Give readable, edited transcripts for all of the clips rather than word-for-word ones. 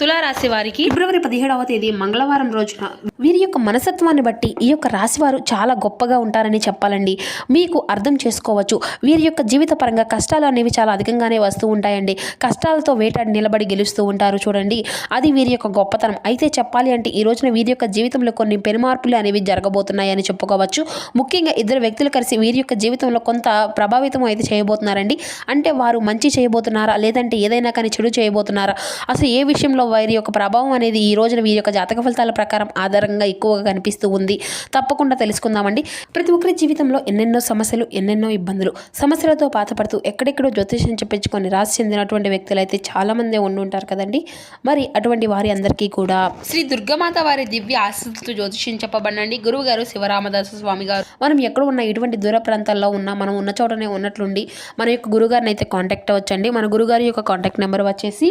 తులారాశి వారికి ఫిబ్రవరి 17వ తేదీ మంగళవారం రోజున వీరి యొక్క మనస్తత్వాన్ని బట్టి ఈ యొక్క రాశివారు చాలా గొప్పగా ఉంటారని చెప్పాలండి. మీకు అర్థం చేసుకోవచ్చు. వీరి యొక్క జీవిత పరంగా కష్టాలు అనేవి చాలా అధికంగానే వస్తూ ఉంటాయండి. కష్టాలతో వేటాడి నిలబడి గెలుస్తూ ఉంటారు చూడండి. అది వీరి యొక్క గొప్పతనం. అయితే చెప్పాలి అంటే ఈ రోజున వీరి యొక్క జీవితంలో కొన్ని పెనుమార్పులు అనేవి జరగబోతున్నాయని చెప్పుకోవచ్చు. ముఖ్యంగా ఇద్దరు వ్యక్తులు కలిసి వీరి యొక్క జీవితంలో కొంత ప్రభావితం అయితే చేయబోతున్నారండి. అంటే వారు మంచి చేయబోతున్నారా లేదంటే ఏదైనా కానీ చెడు చేయబోతున్నారా, అసలు ఏ విషయంలో వీరి యొక్క ప్రభావం అనేది ఈ రోజున వీరి యొక్క జాతక ఫలితాల ప్రకారం ఆధారంగా ఎక్కువగా కనిపిస్తూ ఉంది. తప్పకుండా తెలుసుకుందామండి. ప్రతి ఒక్కరి జీవితంలో ఎన్నెన్నో సమస్యలు, ఎన్నెన్నో ఇబ్బందులు, సమస్యలతో బాధపడుతూ ఎక్కడెక్కడో జ్యోతిష్యం చెప్పించుకొని రాసి చెందినటువంటి వ్యక్తులు అయితే చాలా మంది ఉండి ఉంటారు కదండి. మరి అటువంటి వారి అందరికీ కూడా శ్రీ దుర్గామాత వారి దివ్య ఆశీస్సులతో జ్యోతిష్యం చెప్పబడండి. గురువు గారు శివరామదాసు స్వామి గారు. మనం ఎక్కడ ఉన్న ఇటువంటి దూర ప్రాంతాల్లో ఉన్నా మనం ఉన్న చోటనే ఉన్నట్లుండి మన యొక్క గురుగారిని అయితే కాంటాక్ట్ అవ్వచ్చండి. మన గురుగారి యొక్క కాంటాక్ట్ నెంబర్ వచ్చేసి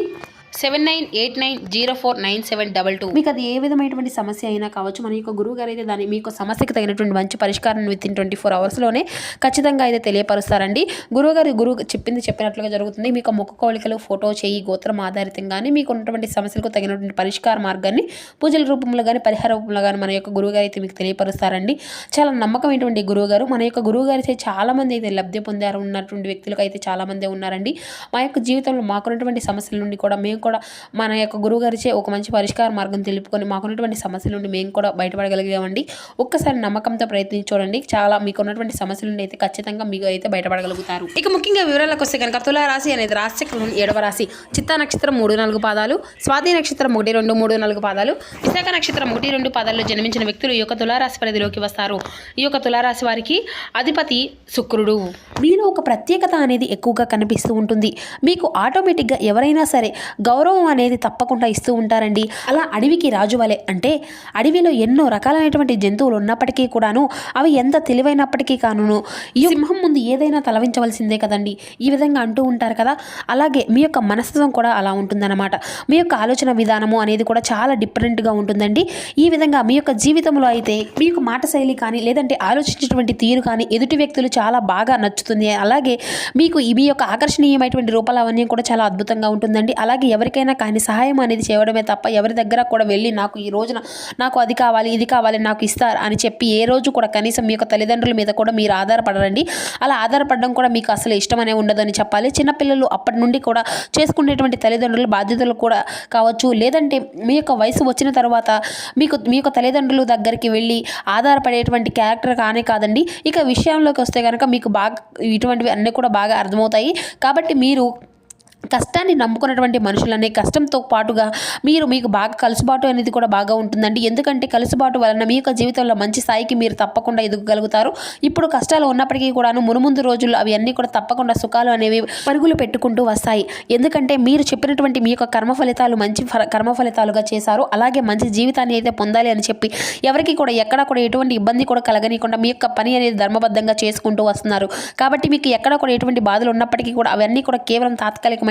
7989049722. మీకు అది ఏ విధమైనటువంటి సమస్య అయినా కావచ్చు. మన యొక్క గురువు గారు అయితే దాన్ని మీకు సమస్యకు తగినటువంటి మంచి పరిష్కారాన్ని విత్ ఇన్ 24 అవర్స్లోనే ఖచ్చితంగా అయితే తెలియపరుస్తారండి. గురువు చెప్పినట్లుగా జరుగుతుంది. మీకు ముఖ కవళికలు, ఫోటో, చేయి, గోత్రం ఆధారితంగానే మీకు ఉన్నటువంటి సమస్యలకు తగినటువంటి పరిష్కార మార్గాన్ని పూజల రూపంలో కానీ పరిహార రూపంలో కానీ మన యొక్క గురువు గారు అయితే మీకు తెలియపరుస్తారండి. చాలా నమ్మకమైనటువంటి గురువు గారు. మన యొక్క గురువు గారు అయితే చాలా మంది అయితే లబ్ధి పొందారు ఉన్నటువంటి వ్యక్తులకు అయితే చాలా మంది ఉన్నారండి. మా యొక్క జీవితంలో మాకున్నటువంటి సమస్యల నుండి కూడా మేము కూడా మన యొక్క గురువు గారిచే ఒక మంచి పరిష్కార మార్గం తెలుపుకొని మాకున్నటువంటి సమస్యల నుండి మేము కూడా బయటపడగలిగామండి. ఒక్కసారి నమ్మకంతో ప్రయత్నించి చూడండి. చాలా మీకున్నటువంటి సమస్యల నుండి అయితే ఖచ్చితంగా మీకు అయితే బయటపడగలుగుతారు. ఇక ముఖ్యంగా వివరాలకు వస్తే కనుక తులారాశి అనేది రాశిచక్రంలోని 7వ రాశి. చిత్తా నక్షత్రం 3-4 పాదాలు, స్వాతి నక్షత్రం 1-2-3-4 పాదాలు, విశాఖ నక్షత్రం 1-2 పాదాల్లో జన్మించిన వ్యక్తులు ఈ యొక్క తులారాశి పరిధిలోకి వస్తారు. ఈ యొక్క తులారాశి వారికి అధిపతి శుక్రుడు. మీలో ఒక ప్రత్యేకత అనేది ఎక్కువగా కనిపిస్తూ ఉంటుంది. మీకు ఆటోమేటిక్గా ఎవరైనా సరే గౌరవం అనేది తప్పకుండా ఇస్తూ ఉంటారండి. అలా అడవికి రాజు వలె, అంటే అడవిలో ఎన్నో రకాలైనటువంటి జంతువులు ఉన్నప్పటికీ కూడాను అవి ఎంత తెలివైనప్పటికీ కాను ఈ సింహం ముందు ఏదైనా తలవించవలసిందే కదండి. ఈ విధంగా అంటూ ఉంటారు కదా. అలాగే మీ యొక్క మనస్తత్వం కూడా అలా ఉంటుందన్నమాట. మీ యొక్క ఆలోచన విధానము అనేది కూడా చాలా డిఫరెంట్గా ఉంటుందండి. ఈ విధంగా మీ యొక్క జీవితంలో అయితే మీ యొక్క మాట శైలి కానీ లేదంటే ఆలోచించేటువంటి తీరు కానీ ఎదుటి వ్యక్తులు చాలా బాగా నచ్చుతుంది. అలాగే మీకు మీ యొక్క ఆకర్షణీయమైనటువంటి రూపలావణ్యం కూడా చాలా అద్భుతంగా ఉంటుందండి. అలాగే ఎవరికైనా కానీ సహాయం అనేది చేయడమే తప్ప ఎవరి దగ్గర కూడా వెళ్ళి నాకు ఈ రోజున నాకు అది కావాలి ఇది కావాలి నాకు ఇస్తారు అని చెప్పి ఏ రోజు కూడా కనీసం మీ యొక్క తల్లిదండ్రుల మీద కూడా మీరు ఆధారపడరండి. అలా ఆధారపడడం కూడా మీకు అసలు ఇష్టమనే ఉండదని చెప్పాలి. చిన్నపిల్లలు అప్పటి నుండి కూడా చేసుకునేటువంటి తల్లిదండ్రుల బాధ్యతలు కూడా కావచ్చు, లేదంటే మీ యొక్క వయసు వచ్చిన తర్వాత మీ యొక్క తల్లిదండ్రుల దగ్గరికి వెళ్ళి ఆధారపడేటువంటి క్యారెక్టర్ కానే కాదండి. ఇక విషయంలోకి వస్తే కనుక మీకు బాగా ఇటువంటివి అన్నీ కూడా బాగా అర్థమవుతాయి. కాబట్టి మీరు కష్టాన్ని నమ్ముకున్నటువంటి మనుషులనే కష్టంతో పాటుగా మీకు బాగా కలుసుబాటు అనేది కూడా బాగా ఉంటుందండి. ఎందుకంటే కలుసుబాటు వలన మీ యొక్క జీవితంలో మంచి స్థాయికి మీరు తప్పకుండా ఎదగగలుగుతారు. ఇప్పుడు కష్టాలు ఉన్నప్పటికీ కూడాను మునుముందు రోజుల్లో అవి అన్నీ కూడా తప్పకుండా సుఖాలు అనేవి పరుగులు పెట్టుకుంటూ వస్తాయి. ఎందుకంటే మీరు చెప్పినటువంటి మీ యొక్క కర్మ ఫలితాలు మంచి కర్మ ఫలితాలుగా చేశారు. అలాగే మంచి జీవితాన్ని అయితే పొందాలి అని చెప్పి ఎవరికి కూడా ఎక్కడా కూడా ఎటువంటి ఇబ్బంది కూడా కలగనీయకుండా మీ యొక్క పని అనేది ధర్మబద్ధంగా చేసుకుంటూ వస్తున్నారు. కాబట్టి మీకు ఎక్కడ కూడా ఎటువంటి బాధలు ఉన్నప్పటికీ కూడా అవన్నీ కూడా కేవలం తాత్కాలికమైన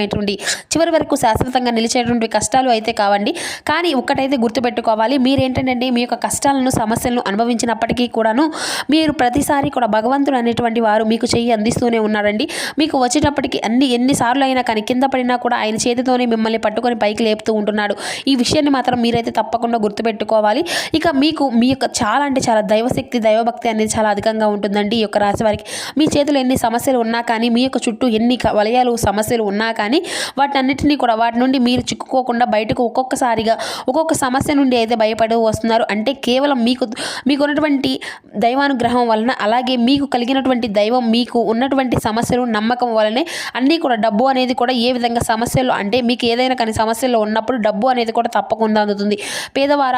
చివరి వరకు శాశ్వతంగా నిలిచేటువంటి కష్టాలు అయితే కావండి. కానీ ఒక్కటైతే గుర్తుపెట్టుకోవాలి, మీరేంటంటే మీ యొక్క కష్టాలను సమస్యలను అనుభవించినప్పటికీ కూడాను మీరు ప్రతిసారి కూడా భగవంతుడు అనేటువంటి వారు మీకు చెయ్యి అందిస్తూనే ఉన్నారండి. మీకు వచ్చేటప్పటికి ఎన్నిసార్లు అయినా కానీ కింద పడినా కూడా ఆయన చేతితోనే మిమ్మల్ని పట్టుకొని పైకి లేపుతూ ఉంటున్నాడు. ఈ విషయాన్ని మాత్రం మీరైతే తప్పకుండా గుర్తుపెట్టుకోవాలి. ఇక మీకు మీ యొక్క చాలా అంటే చాలా దైవశక్తి దైవభక్తి అనేది చాలా అధికంగా ఉంటుందండి. ఈ యొక్క రాశి వారికి మీ చేతిలో ఎన్ని సమస్యలు ఉన్నా కానీ మీ యొక్క చుట్టూ ఎన్ని వలయాలు సమస్యలు ఉన్నా కానీ వాటన్నిటినీ కూడా వాటి నుండి మీరు చిక్కుకోకుండా బయటకు ఒక్కొక్కసారిగా ఒక్కొక్క సమస్య నుండి అయితే భయపడి వస్తున్నారు. అంటే కేవలం మీకు ఉన్నటువంటి దైవానుగ్రహం వలన, అలాగే మీకు కలిగినటువంటి దైవం మీకు ఉన్నటువంటి సమస్యలు నమ్మకం వలనే అన్నీ కూడా డబ్బు అనేది కూడా ఏ విధంగా సమస్యలు అంటే మీకు ఏదైనా కానీ సమస్యలు ఉన్నప్పుడు డబ్బు అనేది కూడా తప్పకుండా అందుతుంది. పేదవార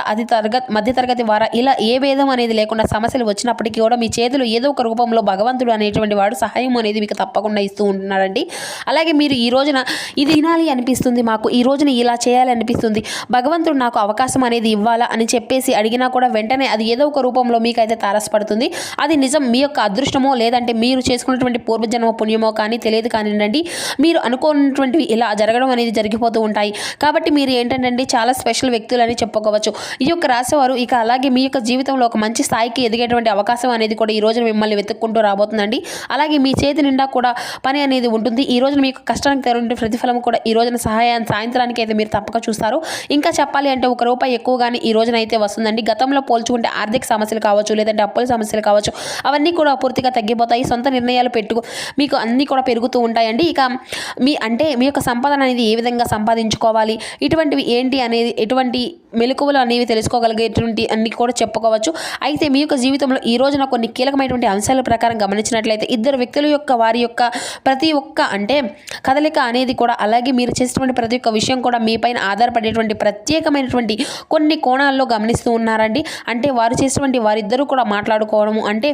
మధ్యతరగతి వార ఇలా ఏ భేదం అనేది లేకుండా సమస్యలు వచ్చినప్పటికీ కూడా మీ చేతులు ఏదో ఒక రూపంలో భగవంతుడు అనేటువంటి వాడు సహాయం అనేది మీకు తప్పకుండా ఇస్తూ ఉంటున్నాడండి. అలాగే మీరు ఈ రోజున ఇది వినాలి అనిపిస్తుంది, మాకు ఈ రోజున ఇలా చేయాలి అనిపిస్తుంది, భగవంతుడు నాకు అవకాశం అనేది ఇవ్వాలా అని చెప్పేసి అడిగినా కూడా వెంటనే అది ఏదో ఒక రూపంలో మీకైతే తారసపడుతుంది. అది నిజం మీ యొక్క అదృష్టమో లేదంటే మీరు చేసుకున్నటువంటి పూర్వజన్మ పుణ్యమో కానీ తెలియదు కానివ్వండి. మీరు అనుకున్నటువంటివి ఇలా జరగడం అనేది జరిగిపోతూ ఉంటాయి. కాబట్టి మీరు ఏంటంటే చాలా స్పెషల్ వ్యక్తులు అని చెప్పుకోవచ్చు. ఈ యొక్క రాశివారు ఇక అలాగే మీ యొక్క జీవితంలో ఒక మంచి స్థాయికి ఎదిగేటువంటి అవకాశం అనేది కూడా ఈ రోజున మిమ్మల్ని వెతుక్కుంటూ రాబోతుందండి. అలాగే మీ చేతి నిండా కూడా పని అనేది ఉంటుంది. ఈ రోజున మీకు కష్టానికి వచ్చేటువంటి ప్రతిఫలం కూడా ఈ రోజున సాయంత్రానికి అయితే మీరు తప్పక చూస్తారు. ఇంకా చెప్పాలి అంటే ₹1 ఎక్కువగానే ఈ రోజున అయితే వస్తుందండి. గతంలో పోల్చుకుంటే ఆర్థిక సమస్యలు కావచ్చు, లేదంటే అప్పుల సమస్యలు కావచ్చు, అవన్నీ కూడా పూర్తిగా తగ్గిపోతాయి. సొంత నిర్ణయాలు మీకు అన్నీ కూడా పెరుగుతూ ఉంటాయండి. ఇక మీ యొక్క సంపాదన అనేది ఏ విధంగా సంపాదించుకోవాలి, ఇటువంటివి ఏంటి అనేది ఎటువంటి మెలకువలు అనేవి తెలుసుకోగలిగేటువంటి అన్ని కూడా చెప్పుకోవచ్చు. అయితే మీ యొక్క జీవితంలో ఈ రోజున కొన్ని కీలకమైనటువంటి అంశాల ప్రకారం గమనించినట్లయితే ఇద్దరు వ్యక్తుల యొక్క వారి యొక్క ప్రతి ఒక్క కదలిక అనేది కూడా, అలాగే మీరు చేసేటువంటి ప్రతి ఒక్క విషయం కూడా మీపైన ఆధారపడేటువంటి ప్రత్యేకమైనటువంటి కొన్ని కోణాల్లో గమనిస్తూ ఉన్నారండి. అంటే వారు చేసేటువంటి వారిద్దరూ కూడా మాట్లాడుకోవడము, అంటే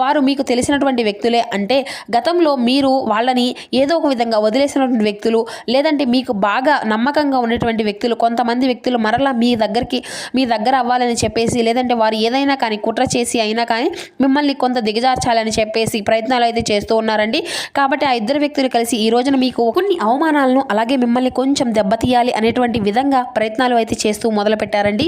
వారు మీకు తెలిసినటువంటి వ్యక్తులే. అంటే గతంలో మీరు వాళ్ళని ఏదో ఒక విధంగా వదిలేసినటువంటి వ్యక్తులు, లేదంటే మీకు బాగా నమ్మకంగా ఉన్నటువంటి వ్యక్తులు, కొంతమంది వ్యక్తులు మరలా మీ దగ్గర అవ్వాలని చెప్పేసి, లేదంటే వారు ఏదైనా కానీ కుట్ర చేసి అయినా కానీ మిమ్మల్ని కొంత దిగజార్చాలని చెప్పేసి ప్రయత్నాలు అయితే చేస్తూ ఉన్నారండి. కాబట్టి ఆ ఇద్దరు వ్యక్తులు కలిసి ఈ రోజున మీకు కొన్ని అవమానాలను, అలాగే మిమ్మల్ని కొంచెం దెబ్బతీయాలి అనేటువంటి విధంగా ప్రయత్నాలు అయితే చేస్తూ మొదలు పెట్టారండి.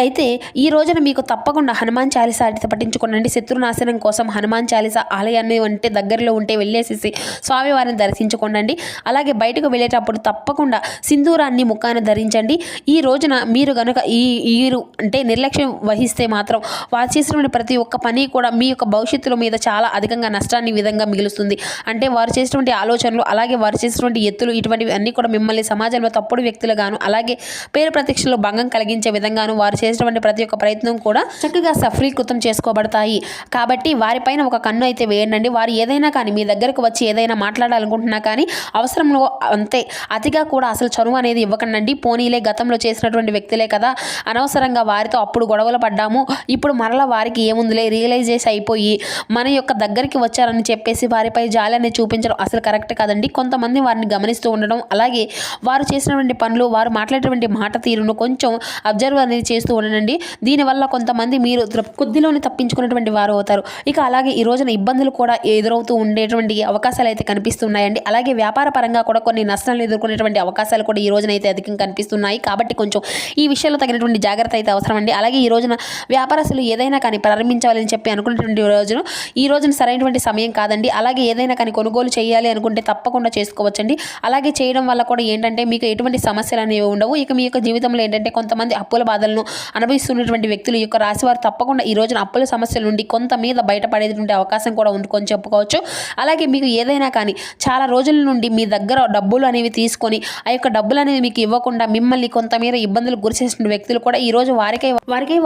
అయితే ఈ రోజున మీకు తప్పకుండా హనుమాన్ చాలీసా అయితే పఠించుకోండి. శత్రునాశనం కోసం హనుమాన్ చాలీసా ఆలయాన్ని దగ్గరలో ఉంటే వెళ్ళేసేసి స్వామివారిని దర్శించుకోండి. అలాగే బయటకు వెళ్ళేటప్పుడు తప్పకుండా సింధూరాన్ని ముఖాన ధరించండి. ఈ రోజున మీరు గనుక అంటే నిర్లక్ష్యం వహిస్తే మాత్రం వారు చేసినటువంటి ప్రతి ఒక్క పని కూడా మీ యొక్క భవిష్యత్తులో మీద చాలా అధికంగా నష్టాన్ని విధంగా మిగులుస్తుంది. అంటే వారు చేసినటువంటి ఆలోచనలు, అలాగే వారు చేసినటువంటి ఎత్తులు, ఇటువంటివి అన్నీ కూడా మిమ్మల్ని సమాజంలో తప్పుడు వ్యక్తులుగాను, అలాగే పేరు ప్రతిష్టలో భంగం కలిగించే విధంగాను వారు చేసినటువంటి ప్రతి ఒక్క ప్రయత్నం కూడా చక్కగా సఫలీకృతం చేసుకోబడతాయి. కాబట్టి వారిపైన ఒక కన్ను అయితే వేయండి. వారు ఏదైనా కానీ మీ దగ్గరకు వచ్చి ఏదైనా మాట్లాడాలనుకుంటున్నా కానీ అవసరంలో అంతే అతిగా కూడా అసలు చనువు అనేది ఇవ్వకండి. పోనీలే గతంలో చేసినటువంటి వ్యక్తులే కదా, అనవసరంగా వారితో అప్పుడు గొడవలు పడ్డాము, ఇప్పుడు మరలా వారికి ఏముందిలే రియలైజ్ చేసి అయిపోయి మన యొక్క దగ్గరికి వచ్చారని చెప్పేసి వారిపై జాలని చూపించడం అసలు కరెక్ట్ కాదండి. కొంతమంది వారిని గమనిస్తూ ఉండడం, అలాగే వారు చేసినటువంటి పనులు, వారు మాట్లాడేటువంటి మాట తీరును కొంచెం అబ్జర్వ్ అనేది చేస్తూ ఉండండి. దీనివల్ల కొంతమంది మీరు కొద్దిలోనే తప్పించుకున్నటువంటి వారు అవుతారు. ఇక అలాగే ఈ రోజున ఇబ్బందులు కూడా ఎదురవుతూ ఉండేటువంటి అవకాశాలు అయితే కనిపిస్తున్నాయండి. అలాగే వ్యాపార పరంగా కూడా కొన్ని నష్టాలను ఎదుర్కొనేటువంటి అవకాశాలు కూడా ఈ రోజున అయితే అధికంగా కనిపిస్తున్నాయి. కాబట్టి కొంచెం ఈ విషయంలో తగినటువంటి జాగ్రత్త అయితే అవసరం అండి. అలాగే ఈ రోజున వ్యాపారస్తులు ఏదైనా కానీ ప్రారంభించాలని చెప్పి అనుకున్నటువంటి ఈ రోజున సరైనటువంటి సమయం కాదండి. అలాగే ఏదైనా కానీ కొనుగోలు చేయాలి అనుకుంటే తప్పకుండా చేసుకోవచ్చండి. అలాగే చేయడం వల్ల కూడా ఏంటంటే మీకు ఎటువంటి సమస్యలు అనేవి ఉండవు. ఇక మీ యొక్క జీవితంలో ఏంటంటే కొంతమంది అప్పుల బాధలను అనుభవిస్తున్నటువంటి వ్యక్తులు యొక్క రాశి వారు తప్పకుండా ఈ రోజున అప్పుల సమస్యల నుండి కొంత మీద బయటపడేటువంటి అవకాశం కూడా ఉండుకొని చెప్పుకోవచ్చు. అలాగే మీకు ఏదైనా కానీ చాలా రోజుల నుండి మీ దగ్గర డబ్బులు అనేవి తీసుకొని ఆ యొక్క డబ్బులు అనేవి మీకు ఇవ్వకుండా మిమ్మల్ని కొంతమేర ఇబ్బందులు గురిచేసిన వ్యక్తులు కూడా ఈ రోజు వారికై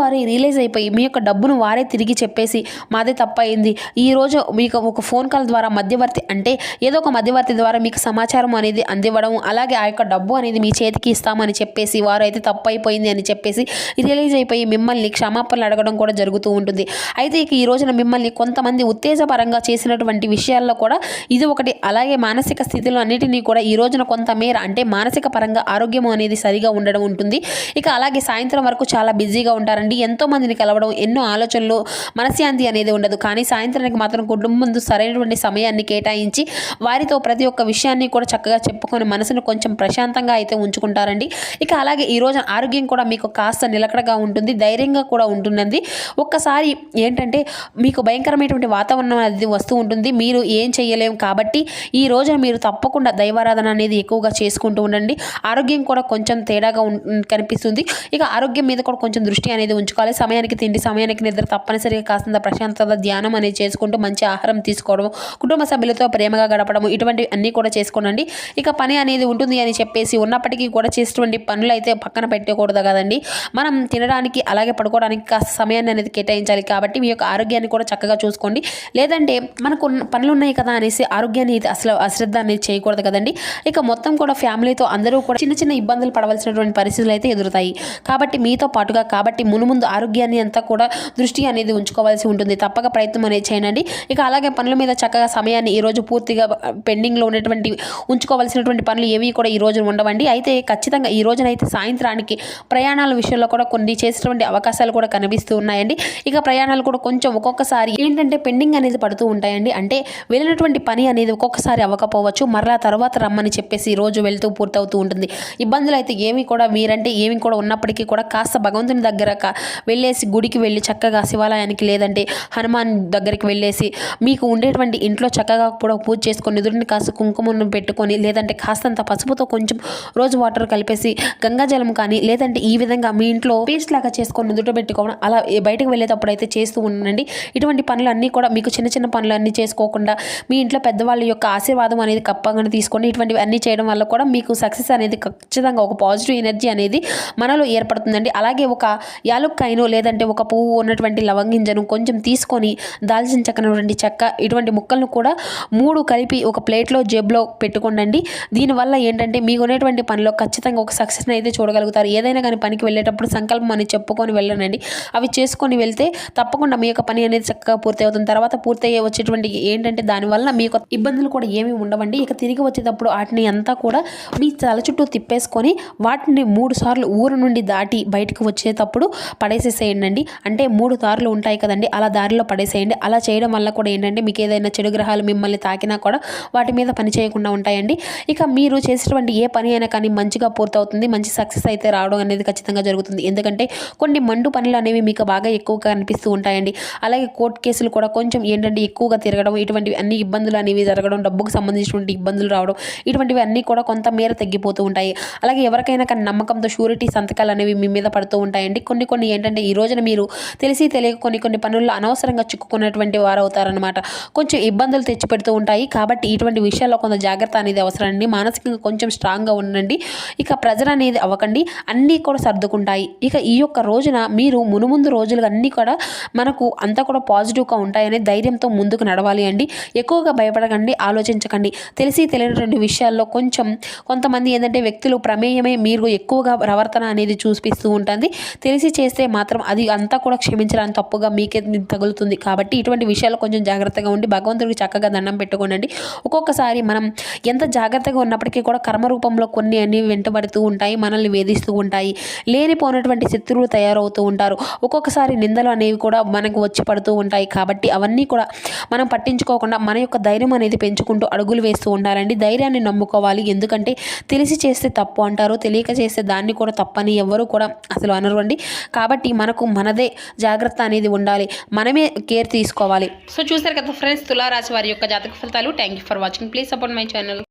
వారే రియలైజ్ అయిపోయి మీ యొక్క డబ్బును వారే తిరిగి చెప్పేసి మాదే తప్పయింది, ఈ రోజు మీకు ఒక ఫోన్ కాల్ ద్వారా మధ్యవర్తి, అంటే ఏదో ఒక మధ్యవర్తి ద్వారా మీకు సమాచారం అనేది అందివ్వడం, అలాగే ఆ యొక్క డబ్బు అనేది మీ చేతికి ఇస్తామని చెప్పేసి వారు అయితే తప్పు అయిపోయింది అని చెప్పేసి రియలైజ్ అయిపోయి మిమ్మల్ని క్షమాపణలు అడగడం కూడా జరుగుతూ ఉంటుంది. అయితే ఇక ఈ రోజున మిమ్మల్ని కొంతమంది ఉత్తేజపరంగా చేసినటువంటి విషయాల్లో కూడా ఇది ఒకటి. అలాగే మానసిక స్థితిలో అన్నిటినీ కూడా ఈ రోజున కొంతమేర అంటే మానసిక పరంగా ఆరోగ్యం అనేది సరిగా ఉండడం ఉంటుంది. ఇక అలాగే సాయంత్రం వరకు చాలా బిజీగా ఉంటారండి. ఎంతో మందిని కలవడం, ఎన్నో ఆలోచనలు, మనశ్శాంతి అనేది ఉండదు. కానీ సాయంత్రానికి మాత్రం కుటుంబం ముందు సరైనటువంటి సమయాన్ని కేటాయించి వారితో ప్రతి ఒక్క విషయాన్ని కూడా చక్కగా చెప్పుకొని మనసును కొంచెం ప్రశాంతంగా అయితే ఉంచుకుంటారండి. ఇక అలాగే ఈ రోజు ఆరోగ్యం కూడా మీకు కాస్త నిలకడగా ఉంటుంది, ధైర్యంగా కూడా ఉంటుందండి. ఒక్కసారి ఏంటంటే మీకు భయంకరమైనటువంటి వాతావరణం అనేది వస్తూ ఉంటుంది, మీరు ఏం చేయలేము. కాబట్టి ఈ రోజున మీరు తప్పకుండా దైవారాధన అనేది ఎక్కువగా చేసుకుంటూ ఉండండి. ఆరోగ్యం కూడా కొంచెం తేడాగా కనిపిస్తుంది. ఇక ఆరోగ్యం మీద కూడా కొంచెం దృష్టి అనేది ఉంచుకోవాలి. సమయానికి తిండి, సమయానికి నిద్ర, తప్పనిసరిగా కాస్తంత ప్రశాంతత, ధ్యానం అనేది చేసుకుంటూ మంచి ఆహారం తీసుకోవడం, కుటుంబ సభ్యులతో ప్రేమగా గడపడం, ఇటువంటివి అన్నీ కూడా చేసుకోనండి. ఇక పని అనేది ఉంటుంది అని చెప్పేసి ఉన్నప్పటికీ కూడా చేసేటువంటి పనులు అయితే పక్కన పెట్టకూడదు కదండి. మనం తినడానికి అలాగే పడుకోవడానికి కాస్త సమయాన్ని అనేది కేటాయించాలి. కాబట్టి మీ యొక్క ఆరోగ్యాన్ని కూడా చక్కగా చూసుకోండి. లేదంటే మనకు పనులు ఉన్నాయి కదా అనేసి ఆరోగ్యాన్ని అసలు అశ్రద్ధ అనేది చేయకూడదు కదండి. ఇక మొత్తం కూడా ఫ్యామిలీతో అందరూ కూడా చిన్న చిన్న ఇబ్బందులు పడవలసినటువంటి పరిస్థితులు అయితే ఎదురుతాయి. కాబట్టి మీతో పాటుగా ముందు ఆరోగ్యాన్ని అంతా కూడా దృష్టి అనేది ఉంచుకోవాల్సి ఉంటుంది. తప్పక ప్రయత్నం అనేది చేయండి. ఇక అలాగే పనుల మీద చక్కగా సమయాన్ని ఈరోజు పూర్తిగా పెండింగ్లో ఉన్నటువంటి ఉంచుకోవాల్సినటువంటి పనులు ఏవి కూడా ఈ రోజు ఉండవండి. అయితే ఖచ్చితంగా ఈ రోజునైతే సాయంత్రానికి ప్రయాణాల విషయంలో కూడా కొన్ని చేసేటువంటి అవకాశాలు కూడా కనిపిస్తూ ఉన్నాయండి. ఇక ప్రయాణాలు కూడా కొంచెం ఒక్కొక్కసారి ఏంటంటే పెండింగ్ అనేది పడుతూ ఉంటాయండి. అంటే వెళ్ళినటువంటి పని అనేది ఒక్కొక్కసారి అవ్వకపోవచ్చు, మరలా తర్వాత రమ్మని చెప్పేసి ఈ రోజు వెళ్తూ పూర్తవుతూ ఉంటుంది. ఇబ్బందులు అయితే ఏమి కూడా మీరంటే ఏమి కూడా ఉన్నప్పటికీ కూడా కాస్త భగవంతుని దగ్గర వెళ్ళేసి గుడికి వెళ్ళి చక్కగా శివాలయానికి, లేదంటే హనుమాన్ దగ్గరికి వెళ్ళేసి మీకు ఉండేటువంటి ఇంట్లో చక్కగా కూడా పూజ చేసుకొని ఎదురుని కాస్త కుంకుమను పెట్టుకొని, లేదంటే కాస్తంత పసుపుతో కొంచెం రోజు వాటర్ కలిపేసి గంగాజలం కానీ లేదంటే ఈ విధంగా మీ ఇంట్లో పేస్ట్ లాగా చేసుకొని నుదుట పెట్టుకోవడం అలా బయటకు వెళ్ళేటప్పుడు అయితే చేస్తూ ఉండండి. ఇటువంటి పనులన్నీ కూడా మీకు చిన్న చిన్న పనులన్నీ చేసుకోకుండా మీ ఇంట్లో పెద్దవాళ్ళ యొక్క ఆశీర్వాదం అనేది కప్పగానే తీసుకోండి. ఇటువంటివి అన్నీ చేయడం వల్ల కూడా మీకు సక్సెస్ అనేది ఖచ్చితంగా ఒక పాజిటివ్ ఎనర్జీ అనేది మనలో ఏర్పడుతుందండి. అలాగే ఒక యాలుక్కాయను లేదంటే ఒక పువ్వు ఉన్నటువంటి లవంగింజను కొంచెం తీసుకొని దాల్చిన చెక్కనటువంటి చెక్క ఇటువంటి ముక్కలను కూడా 3 కలిపి ఒక ప్లేట్లో జేబులో పెట్టుకోండి. దీనివల్ల ఏంటంటే మీకు ఉన్నటువంటి పనిలో ఖచ్చితంగా ఒక సక్సెస్ని అయితే చూడగలుగుతారు. ఏదైనా కానీ పనికి వెళ్ళేటప్పుడు సంకల్పం అని చెప్పుకొని వెళ్ళనండి. అవి చేసుకొని వెళ్తే తప్పకుండా మీ యొక్క పని అనేది చక్కగా పూర్తి అవుతుంది. తర్వాత పూర్తయ్యే వచ్చేటువంటి ఏంటంటే దానివల్ల మీకు ఇబ్బందులు కూడా ఏమీ ఉండవండి. ఇక తిరిగి వచ్చేటప్పుడు వాటిని అంతా కూడా మీ తల చుట్టూ తిప్పేసుకొని వాటిని 3 సార్లు ఊరు నుండి దాటి బయటకు వచ్చేటప్పుడు పడేసేసేయండి. అంటే 3 దారులు ఉంటాయి కదండి, అలా దారిలో పడేసేయండి. అలా చేయడం వల్ల కూడా ఏంటంటే మీకు ఏదైనా చెడు గ్రహాలు మిమ్మల్ని తాకినా కూడా వాటి మీద పని చేయకుండా ఉంటాయండి. ఇక మీరు చేసేటువంటి ఏ పని అయినా కానీ మంచిగా పూర్తవుతుంది. మంచి సక్సెస్ అయితే రావడం అనేది ఖచ్చితంగా జరుగుతుంది. ఎందుకంటే కొన్ని మండు పనులు అనేవి మీకు బాగా ఎక్కువగా అనిపిస్తూ ఉంటాయండి. అలాగే కోర్టు కేసులు కూడా కొంచెం ఏంటంటే ఎక్కువగా తిరగడం, ఇటువంటివి అన్ని ఇబ్బందులు అనేవి జరగడం, డబ్బుకు సంబంధించినటువంటి ఇబ్బందులు రావడం, ఇటువంటివి అన్నీ కూడా కొంత మేర తగ్గిపోతూ ఉంటాయి. అలాగే ఎవరికైనా కానీ నమ్మకంతో షూరిటీ సంతకాలు అనేవి మీ మీద పడుతూ ఉంటాయండి. కొన్ని ఏంటంటే ఈ రోజున మీరు తెలిసి తెలియక కొన్ని పనుల్లో అనవసరంగా చిక్కుకున్నటువంటి వారు అవుతారనమాట. కొంచెం ఇబ్బందులు తెచ్చిపెడుతూ ఉంటాయి. కాబట్టి ఇటువంటి విషయాల్లో కొంత జాగ్రత్త అనేది అవసరమండి. మానసికంగా కొంచెం స్ట్రాంగ్గా ఉండండి. ఇక ప్రెజర్ అనేది అవ్వకండి, అన్నీ కూడా సర్దుకుంటాయి. ఇక ఈ యొక్క రోజున మీరు మునుముందు రోజులు అన్నీ కూడా మనకు అంతా కూడా పాజిటివ్గా ఉంటాయనే ధైర్యంతో ముందుకు నడవాలి అండి. ఎక్కువగా భయపడకండి, ఆలోచించకండి. తెలిసి తెలియనటువంటి విషయాల్లో కొంతమంది ఏంటంటే వ్యక్తులు ప్రమేయమే మీరు ఎక్కువగా ప్రవర్తన అనేది చూపిస్తూ ఉంటుంది. తెలిసి చేస్తే మాత్రం అది అంతా కూడా క్షమించడానికి తప్పుగా మీకే తగులుతుంది. కాబట్టి ఇటువంటి విషయాల్లో కొంచెం జాగ్రత్తగా ఉండి భగవంతుడికి చక్కగా దండం పెట్టుకోనండి. ఒక్కొక్కసారి మనం ఎంత జాగ్రత్తగా ఉన్నప్పటికీ కూడా కర్మ రూపంలో కొన్ని అన్ని వెంటబడుతూ ఉంటాయి, మనల్ని వేధిస్తూ ఉంటాయి. లేనిపోయినటువంటి శత్రువులు తయారవుతూ ఉంటారు. ఒక్కొక్కసారి నిందలు అనేవి కూడా మనకు వచ్చి పడుతూ ఉంటాయి. కాబట్టి అవన్నీ కూడా మనం పట్టించుకోకుండా మన యొక్క ధైర్యం అనేది పెంచుకుంటూ అడుగులు వేస్తూ ఉండాలండి. ధైర్యాన్ని నమ్ముకోవాలి. ఎందుకంటే తెలిసి చేస్తే తప్పు అంటారు, తెలియక చేస్తే దాన్ని కూడా తప్పని ఎవరు కూడా అసలు అనరండి. కాబట్టి మనదే జాగ్రత్త అనేది ఉండాలి, మనమే కేర్ తీసుకోవాలి. సో చూసారు కదా ఫ్రెండ్స్, తులారాశి వారి యొక్క జాతక ఫలితాలు. Thank you for watching. Please support my channel.